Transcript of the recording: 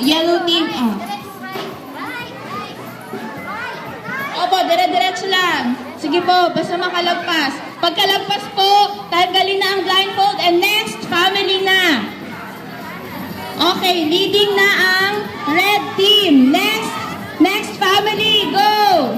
Yellow team. Opo, dire-diretso lang. Sige po, basta makalagpas. Pagkalagpas po, tanggalin na ang blindfold and next, family na. Okay, leading na ang red team. Next family, go!